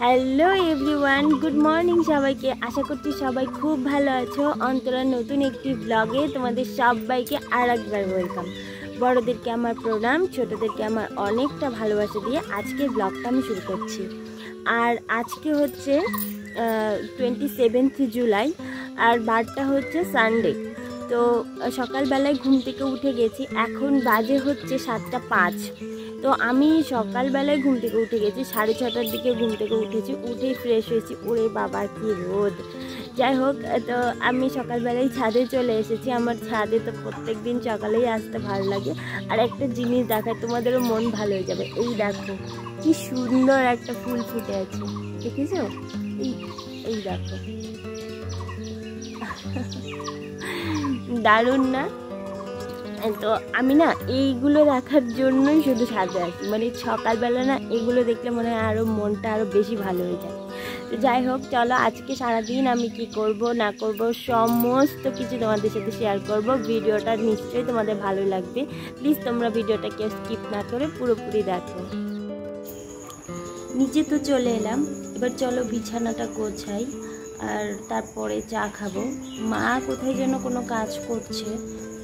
Hello everyone, good morning সবাইকে। আশা করছি সবাই খুব ভালো আছো। অন্তরার নতুন একটি ব্লগে তোমাদের সবাইকে আর একবার ওয়েলকাম। বড়োদেরকে আমার প্রণাম, ছোটোদেরকে আমার অনেকটা ভালোবাসা দিয়ে আজকের ব্লগটা আমি শুরু করছি। আর আজকে হচ্ছে 27 জুলাই আর বারটা হচ্ছে সানডে। তো সকালবেলায় ঘুম থেকে উঠে গেছি, এখন বাজে হচ্ছে 7:05। তো আমি সকালবেলায় ঘুম থেকে উঠে গেছি, 6:30টার দিকে ঘুম থেকে উঠেছি, উঠেই ফ্রেশ হয়েছি। ওরে বাবা কি রোদ! যাই হোক, তো আমি সকালবেলায় ছাদে চলে এসেছি। আমার ছাদে তো প্রত্যেক দিন সকালেই আসতে ভালো লাগে। আর একটা জিনিস দেখায়, তোমাদেরও মন ভালো হয়ে যাবে। এই দেখো কি সুন্দর একটা ফুল ফুটে আছে, দেখেছো? এই দেখো, দারুণ না? তো আমি না এইগুলো দেখার জন্যই শুধু ছাদে আসি। মানে সকালবেলা না এগুলো দেখলে মনে হয় আরও মনটা আরও বেশি ভালো হয়ে যায়। তো যাই হোক, চলো আজকে সারাদিন আমি কি করব না করব সমস্ত কিছু তোমাদের সাথে শেয়ার করব। ভিডিওটা নিশ্চয়ই তোমাদের ভালো লাগবে। প্লিজ তোমরা ভিডিওটা কেউ স্কিপ না করে পুরোপুরি দেখো। নিচে তো চলে এলাম, এবার চলো বিছানাটা গোছাই আর তারপরে চা খাবো। মা কোথায় যেন কোনো কাজ করছে,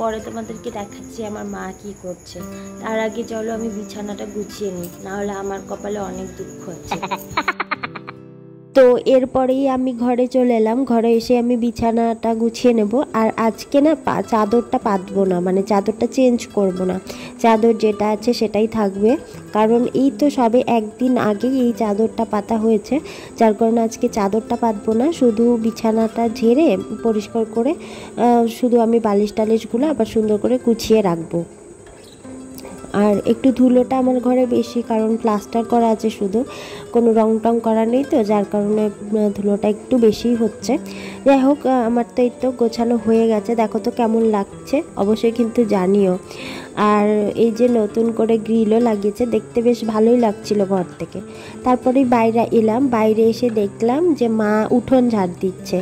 পরে তোমাদেরকে দেখাচ্ছি আমার মা কি করছে। তার আগে চলো আমি বিছানাটা গুছিয়ে নিই, নাহলে আমার কপালে অনেক দুঃখ আছে। তো এরপরেই আমি ঘরে চলে এলাম। ঘরে এসে আমি বিছানাটা গুছিয়ে নেব। আর আজকে না চাদরটা পাতবো না, মানে চাদরটা চেঞ্জ করব না। চাদর যেটা আছে সেটাই থাকবে, কারণ এই তো সবে একদিন আগেই এই চাদরটা পাতা হয়েছে, যার কারণে আজকে চাদরটা পাতবো না। শুধু বিছানাটা ঝেড়ে পরিষ্কার করে শুধু আমি বালিশ টালিশগুলো আবার সুন্দর করে গুছিয়ে রাখবো। আর একটু ধুলোটা আমার ঘরে বেশি, কারণ প্লাস্টার করা আছে, শুধু কোনো রং টং করা নেই, তো যার কারণে ধুলোটা একটু বেশিই হচ্ছে। যাই হোক, আমার তো এই তো গোছানো হয়ে গেছে। দেখো তো কেমন লাগছে, অবশ্যই কিন্তু জানিও। আর এই যে নতুন করে গ্রিলও লাগিয়েছে, দেখতে বেশ ভালোই লাগছিল ঘর থেকে। তারপরেই বাইরে এলাম, বাইরে এসে দেখলাম যে মা উঠোন ঝাড় দিচ্ছে।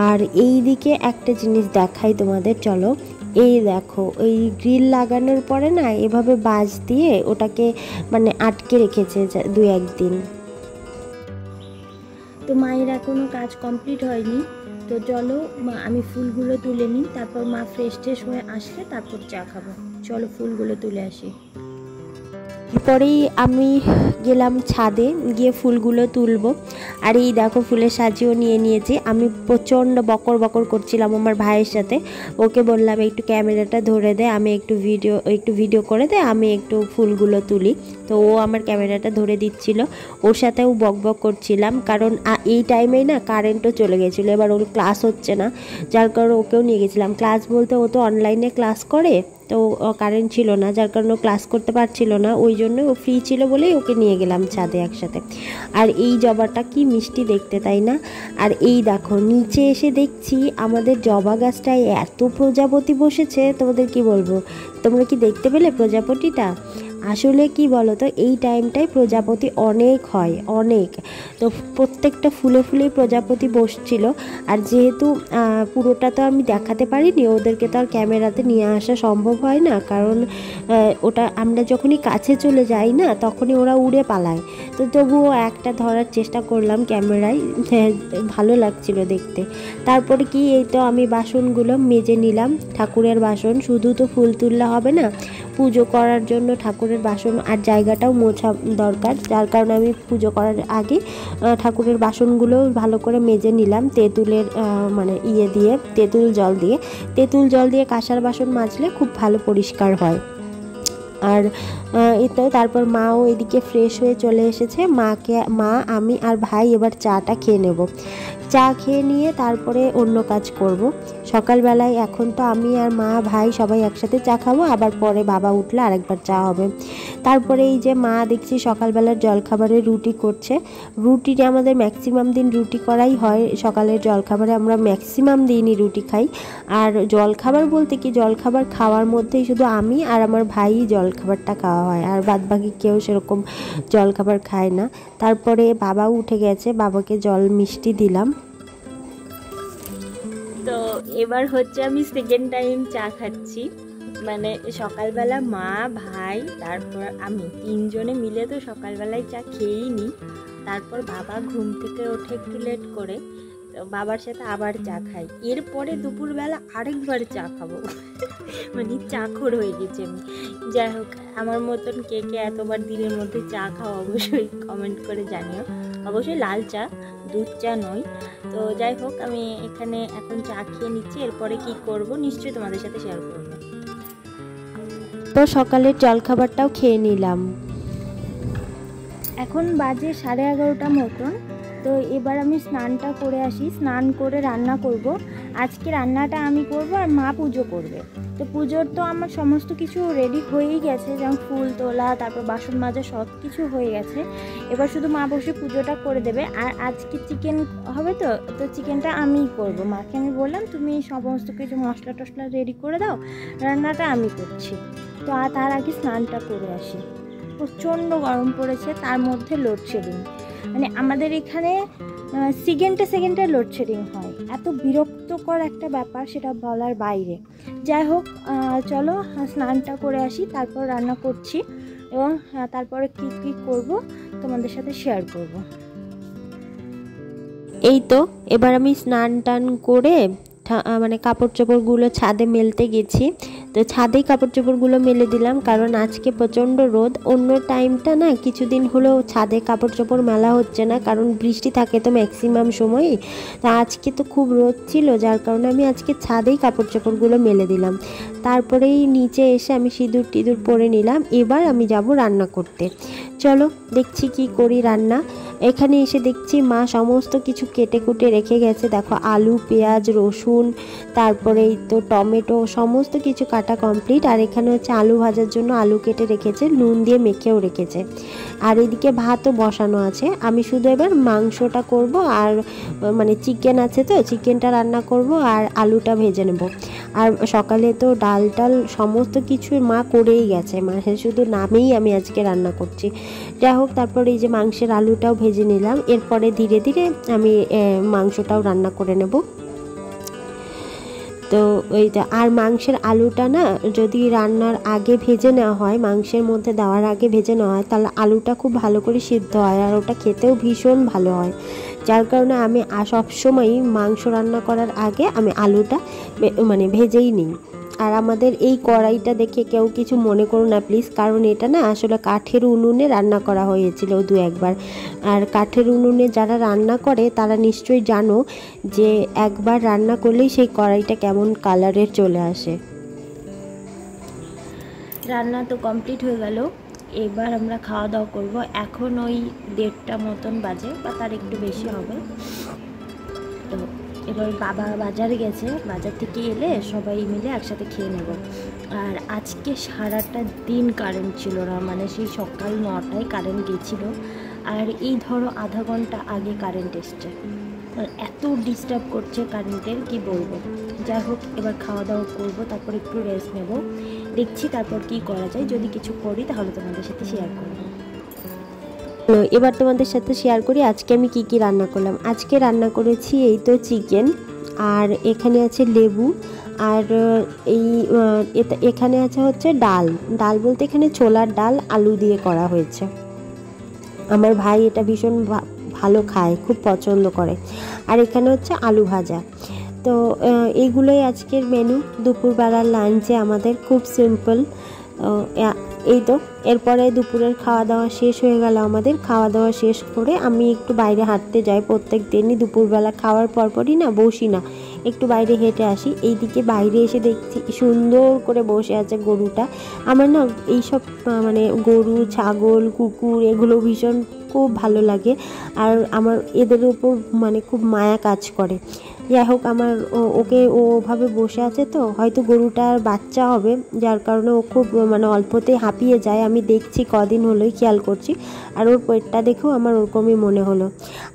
আর এই দিকে একটা জিনিস দেখাই তোমাদের, চলো। এই দেখো, ওই গ্রিল লাগানোর পরে না এভাবে বাঁশ দিয়ে ওটাকে মানে আটকে রেখেছে 2-1 দিন। তো মায়ের এখনও কাজ কমপ্লিট হয়নি। তো চলো আমি ফুলগুলো তুলে নিই, তারপর মা ফ্রেশ ট্রেশ হয়ে আসলে তারপর চা খাবো। চলো ফুলগুলো তুলে আসি। এরপরেই আমি গেলাম ছাদে, গিয়ে ফুলগুলো তুলবো। আর এই দেখো ফুলের সাজিও নিয়ে নিয়েছি। আমি প্রচণ্ড বকর বকর করছিলাম আমার ভাইয়ের সাথে। ওকে বললাম একটু ক্যামেরাটা ধরে দে, আমি একটু ভিডিও করে দে, আমি একটু ফুলগুলো তুলি। তো ও আমার ক্যামেরাটা ধরে দিচ্ছিল, ওর সাথেও বক বক করছিলাম, কারণ এই টাইমেই না কারেন্টও চলে গেছিলো। এবার ওর ক্লাস হচ্ছে না, যার কারণে ওকেও নিয়ে গেছিলাম। ক্লাস বলতে ও তো অনলাইনে ক্লাস করে, তো কারেন্ট ছিল না, যার কারণে ও ক্লাস করতে পারছিল না। ওই জন্য ও ফ্রি ছিল বলেই ওকে নিয়ে গেলাম ছাদে একসাথে। আর এই জবাটা কি মিষ্টি দেখতে, তাই না? আর এই দেখো নিচে এসে দেখছি আমাদের জবা গাছটায় এত প্রজাপতি বসেছে, তোমাদের কি বলবো। তোমরা কি দেখতে পেলে প্রজাপতিটা? আসলে কি বলো তো, এই টাইমটায় প্রজাপতি অনেক হয়, অনেক। তো প্রত্যেকটা ফুলে ফুলেই প্রজাপতি বসছিল। আর যেহেতু পুরোটা তো আমি দেখাতে পারিনি, ওদেরকে তো আর ক্যামেরাতে নিয়ে আসা সম্ভব হয় না, কারণ ওটা আমরা যখনই কাছে চলে যাই না তখনই ওরা উড়ে পালায়। তো তবুও একটা ধরার চেষ্টা করলাম ক্যামেরায়, ভালো লাগছিল দেখতে। তারপরে কি, এই তো আমি বাসনগুলো মেজে নিলাম, ঠাকুরের বাসন। শুধু তো ফুল তুললে হবে না, পুজো করার জন্য ঠাকুরের বাসন আর জায়গাটাও মোছা দরকার, যার কারণে আমি পুজো করার আগে ঠাকুরের বাসনগুলো ভালো করে মেজে নিলাম তেঁতুলের মানে তেঁতুল জল দিয়ে কাঁসার বাসন মাজলে খুব ভালো পরিষ্কার হয়। আর এই তো তারপর মাও এদিকে ফ্রেশ হয়ে চলে এসেছে। মা আমি আর ভাই এবার চাটা খেয়ে নেব। চা খেয়ে নিয়ে তারপরে অন্য কাজ করব। সকালবেলায় এখন তো আমি আর মা ভাই সবাই একসাথে চা খাবো, আবার পরে বাবা উঠলে আরেকবার চা হবে। তারপরে এই যে মা দেখছি সকালবেলার জলখাবারে রুটি করছে। রুটিটা আমাদের ম্যাক্সিমাম দিন রুটি করাই হয়, সকালের জলখাবারে আমরা ম্যাক্সিমাম দিনই রুটি খাই। আর জলখাবার বলতে কি, জলখাবার খাওয়ার মধ্যেই শুধু আমি আর আমার ভাই জলখাবারটা খাওয়া হয়, আর বাদবাকি কেউ সেরকম জলখাবার খায় না। তারপরে বাবাও উঠে গেছে, বাবাকে জল মিষ্টি দিলাম। তো এবার হচ্ছে আমি সেকেন্ড টাইম চা খাচ্ছি। মানে সকালবেলা মা ভাই তারপর আমি তিনজনে মিলে তো সকালবেলায় চা খেয়েই নিই। তারপর বাবা ঘুম থেকে ওঠে একটু লেট করে, তো বাবার সাথে আবার চা খাই। এরপরে দুপুরবেলা আরেকবার চা খাবো মানে চাখর হয়ে গেছে আমি। যাই হোক, আমার মতন কে কে এতবার দিনের মধ্যে চা খাওয়া অবশ্যই কমেন্ট করে জানিও। অবশ্যই লাল চা, দুধ চা নয়। তো যাই হোক, আমি এখানে এখন চা খেয়ে নিচ্ছি, এরপরে কি করব নিশ্চয়ই তোমাদের সাথে শেয়ার করব। তো সকালের জলখাবারটাও খেয়ে নিলাম। এখন বাজে 11:30 মতন। তো এবার আমি স্নানটা করে আসি, স্নান করে রান্না করব। আজকে রান্নাটা আমি করব আর মা পুজো করবে। তো পুজোর তো আমার সমস্ত কিছু রেডি হয়েই গেছে, যেমন ফুল তোলা, তারপর বাসন মাজা, সব কিছু হয়ে গেছে। এবার শুধু মা বসে পুজোটা করে দেবে। আর আজকে চিকেন হবে, তো চিকেনটা আমিই করব। মাকে আমি বললাম তুমি সমস্ত কিছু মশলা টশলা রেডি করে দাও, রান্নাটা আমি করছি। তো তার আগে স্নানটা করে আসি। প্রচণ্ড গরম পড়েছে, তার মধ্যে লোডশেডিং। মানে আমাদের এখানে সেকেন্ডে লোডশেডিং হয়, এত বিরক্তকর একটা ব্যাপার, সেটা বলার বাইরে। যাই হোক, চলো স্নানটা করে আসি, তারপর রান্না করছি এবং তারপরে কী করব তোমাদের সাথে শেয়ার করব। এই তো এবার আমি স্নান টান করে মানে কাপড় চোপড়গুলো ছাদে মেলতে গেছি। তো ছাদেই কাপড় চোপড়গুলো মেলে দিলাম, কারণ আজকে প্রচণ্ড রোদ। অন্য টাইমটা না কিছুদিন হলেও ছাদে কাপড় চোপড় মেলা হচ্ছে না, কারণ বৃষ্টি থাকে তো ম্যাক্সিমাম সময়ই। তা আজকে তো খুব রোদ ছিল, যার কারণে আমি আজকে ছাদেই কাপড় চোপড়গুলো মেলে দিলাম। তারপরেই নিচে এসে আমি সিঁদুর টিঁদুর পরে নিলাম। এবার আমি যাব রান্না করতে। চলো দেখছি কি করি রান্না। এখানে এসে দেখছি মা সমস্ত কিছু কেটে কুটে রেখে গেছে। দেখো আলু, পেঁয়াজ, রসুন, তারপরে এই তো টমেটো, সমস্ত কিছু কাটা কমপ্লিট। আর এখানে হচ্ছে আলু ভাজার জন্য আলু কেটে রেখেছে, নুন দিয়ে মেখেও রেখেছে। আর এদিকে ভাতও বসানো আছে। আমি শুধু এবার মাংসটা করব, আর মানে চিকেন আছে তো চিকেনটা রান্না করব, আর আলুটা ভেজে নেব। আর সকালে তো ডাল টাল সমস্ত কিছু মা করেই গেছে, মানে শুধু নামেই আমি আজকে রান্না করছি। যাই হোক, তারপরে এই যে মাংসের আলুটাও ভেজে নিলাম। এরপরে ধীরে ধীরে আমি মাংসটাও রান্না করে নেব। তো ওইটা, আর মাংসের আলুটা না যদি রান্নার আগে ভেজে নেওয়া হয়, মাংসের মধ্যে দেওয়ার আগে ভেজে নেওয়া হয়, তাহলে আলুটা খুব ভালো করে সিদ্ধ হয়, আর ওটা খেতেও ভীষণ ভালো হয়। যার কারণে আমি সবসময়ই মাংস রান্না করার আগে আমি আলুটা মানে ভেজেই নিই। আর আমাদের এই কড়াইটা দেখে কেউ কিছু মনে করো না প্লিজ, কারণ এটা না আসলে কাঠের উনুনে রান্না করা হয়েছিল দু একবার। আর কাঠের উনুনে যারা রান্না করে তারা নিশ্চয়ই জানো যে একবার রান্না করলেই সেই কড়াইটা কেমন কালারের চলে আসে। রান্না তো কমপ্লিট হয়ে গেল, এবার আমরা খাওয়া দাওয়া করব। এখন ওই 1:30 মতন বাজে, বা তার একটু বেশি হবে। তো এবার বাবা বাজারে গেছে, বাজার থেকে এলে সবাই মিলে একসাথে খেয়ে নেব। আর আজকে সারাটা দিন কারেন্ট ছিল না, মানে সেই সকাল 9টায় কারেন্ট গেছিলো, আর এই ধরো আধা ঘন্টা আগে কারেন্ট এসছে। এত ডিস্টার্ব করছে কারেন্টের, কি বলবো। যাই হোক, এবার খাওয়া দাওয়া করবো, তারপর একটু রেস্ট নেব, দেখছি তারপর কি করা যায়। যদি কিছু করি তাহলে তোমাদের সাথে শেয়ার করবো। এবার তোমাদের সাথে শেয়ার করি আজকে আমি কি কি রান্না করলাম। আজকে রান্না করেছি এই তো চিকেন, আর এখানে আছে লেবু, আর এই এখানে আছে হচ্ছে ডাল। ডাল বলতে এখানে ছোলার ডাল আলু দিয়ে করা হয়েছে। আমার ভাই এটা ভীষণ ভালো খায়, খুব পছন্দ করে। আর এখানে হচ্ছে আলু ভাজা। তো এইগুলোই আজকের মেনু দুপুরবেলার লাঞ্চে আমাদের, খুব সিম্পল। এই তো এরপরে দুপুরের খাওয়া দাওয়া শেষ হয়ে গেল আমাদের। খাওয়া দাওয়া শেষ করে আমি একটু বাইরে হাঁটতে যাই প্রত্যেক দিনই। দুপুরবেলা খাওয়ার পরপরই না বসি না, একটু বাইরে হেঁটে আসি। এইদিকে বাইরে এসে দেখছি সুন্দর করে বসে আছে গরুটা। আমার না এইসব মানে গরু, ছাগল, কুকুর এগুলো ভীষণ খুব ভালো লাগে, আর আমার এদের উপর মানে খুব মায়া কাজ করে। যাই হোক, আমার ওকে ওভাবে বসে আছে, তো হয়তো গরুটার বাচ্চা হবে, যার কারণে ও খুব মানে অল্পতেই হাঁপিয়ে যায়। আমি দেখছি কদিন হলোই খেয়াল করছি, আর ওর পেটটা দেখেও আমার ওরকমই মনে হলো।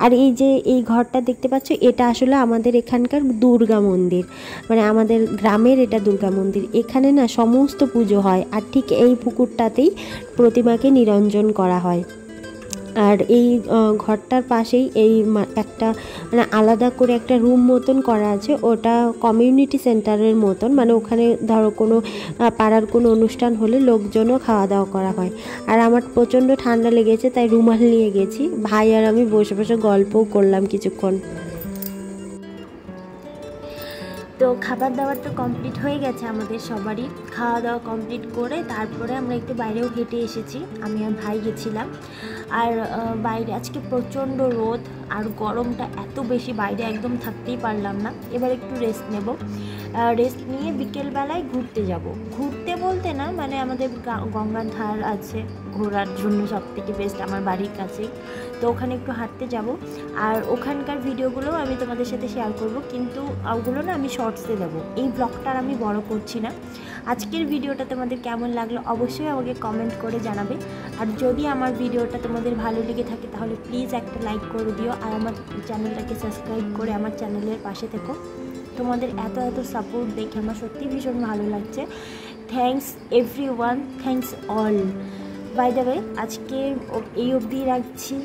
আর এই যে এই ঘরটা দেখতে পাচ্ছ, এটা আসলে আমাদের এখানকার দুর্গা মন্দির, মানে আমাদের গ্রামের এটা দুর্গা মন্দির। এখানে না সমস্ত পুজো হয়, আর ঠিক এই পুকুরটাতেই প্রতিমাকে নিরঞ্জন করা হয়। আর এই ঘরটার পাশেই এই একটা মানে আলাদা করে একটা রুম মতন করা আছে, ওটা কমিউনিটি সেন্টারের মতন, মানে ওখানে ধরো কোনো পাড়ার কোনো অনুষ্ঠান হলে লোকজনও খাওয়া দাওয়া করা হয়। আর আমার প্রচণ্ড ঠান্ডা লেগেছে তাই রুমাল নিয়ে গেছি, ভাই আর আমি বসে বসে গল্পও করলাম কিছুক্ষণ। তো খাবার দাবার তো কমপ্লিট হয়ে গেছে, আমাদের সবারই খাওয়া দাওয়া কমপ্লিট করে তারপরে আমরা একটু বাইরেও হেঁটে এসেছি, আমি আর ভাই গেছিলাম। আর বাইরে আজকে প্রচণ্ড রোদ আর গরমটা এত বেশি, বাইরে একদম থাকতেই পারলাম না। এবার একটু রেস্ট নেব, রেস্ট নিয়ে বিকেলবেলায় ঘুরতে যাব। ঘুরতে বলতে না, মানে আমাদের গঙ্গার ধার আছে ঘোরার জন্য সব থেকে বেস্ট, আমার বাড়ির কাছেই। তো ওখানে একটু হাঁটতে যাব, আর ওখানকার ভিডিওগুলোও আমি তোমাদের সাথে শেয়ার করব, কিন্তু ওগুলো না আমি শর্টসে দেবো, এই ব্লগটা আমি বড় করছি না। আজকের ভিডিওটা তোমাদের কেমন লাগলো অবশ্যই আমাকে কমেন্ট করে জানাবে। আর যদি আমার ভিডিওটা তোমাদের ভালো লেগে থাকে তাহলে প্লিজ একটা লাইক করে দিও, আর আমার চ্যানেলটাকে সাবস্ক্রাইব করে আমার চ্যানেলের পাশে থেকো। তোমাদের এত এত সাপোর্ট দেখে আমার সত্যি ভীষণ ভালো লাগছে। Thanks everyone, thanks all. By the way, আজকে এই অবধি রাখছি।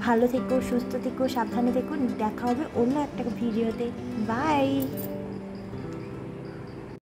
ভালো থেকো, সুস্থ থেকো, সাবধানে থেকো। দেখা হবে অন্য একটা ভিডিওতে। বাই।